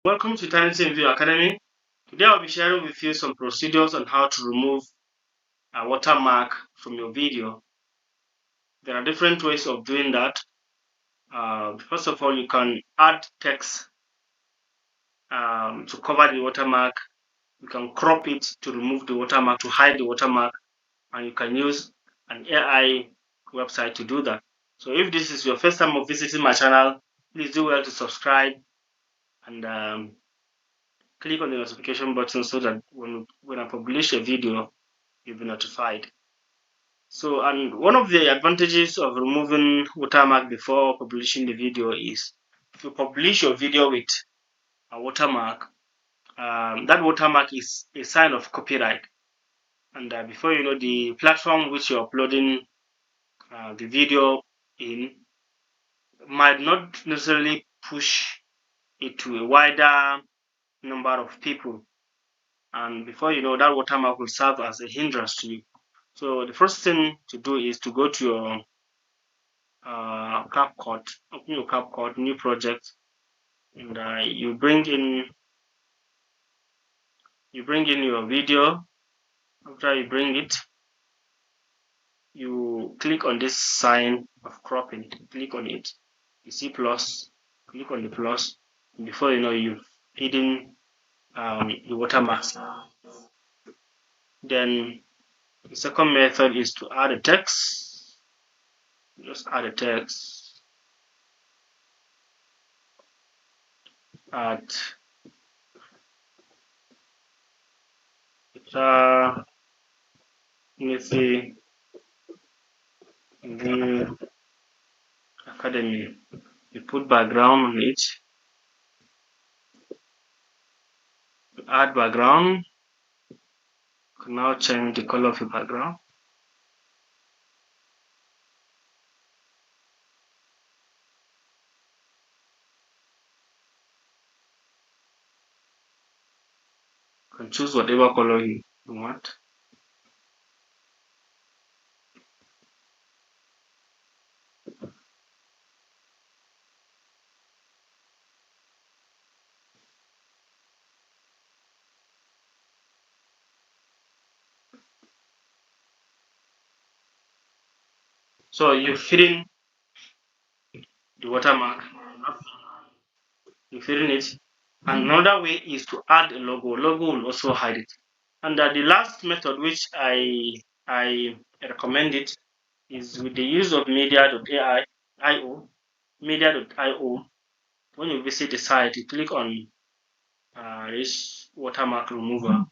Welcome to Eternity in View Academy. Today I'll be sharing with you some procedures on how to remove a watermark from your video. There are different ways of doing that. First of all, you can add text to cover the watermark. You can crop it to remove the watermark, to hide the watermark, and you can use an AI website to do that. So if this is your first time of visiting my channel, please do well to subscribe and click on the notification button so that when I publish a video, you'll be notified. So, and one of the advantages of removing watermark before publishing the video is if you publish your video with a watermark, that watermark is a sign of copyright. And before you know, the platform which you're uploading the video in might not necessarily push it to a wider number of people. And before you know, that watermark will serve as a hindrance to you. So the first thing to do is to go to your CapCut, open your CapCut, new project, and you bring in your video. After you bring it, you click on this sign of cropping. Click on it. You see plus. Click on the plus. And before you know, you've hidden the watermarks. Then the second method is to add a text. Just add a text. Add let me see the academy. You put background on it. Add background. You can now change the color of your background. You can choose whatever color you want. So you've hidden the watermark. You've hidden it. And another way is to add a logo. Logo will also hide it. And the last method which I recommend it is with the use of media.io. Media.io. When you visit the site, you click on this watermark remover.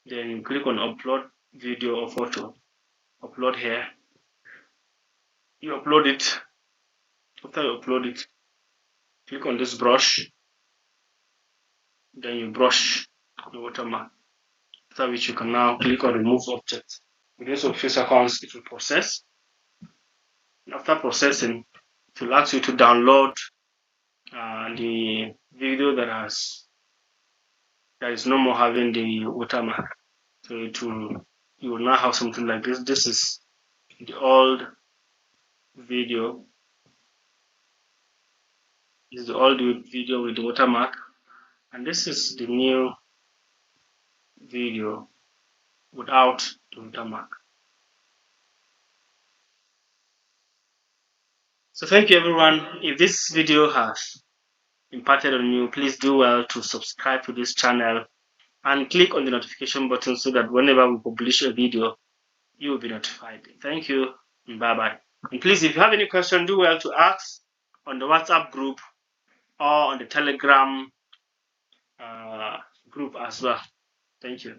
Then you click on upload video or photo. Upload here. You upload it. After you upload it, click on this brush. Then you brush the watermark. After which you can now click on remove object. Within some few seconds, it will process. And after processing, it will ask you to download the video that is no more having the watermark. So you will now have something like this. This is the old video. This is the old video with the watermark, and this is the new video without the watermark. So thank you everyone. If this video has impacted on you, please do well to subscribe to this channel and click on the notification button so that whenever we publish a video, you will be notified. Thank you and bye bye. And please, if you have any question, do well to ask on the WhatsApp group or on the Telegram group as well. Thank you.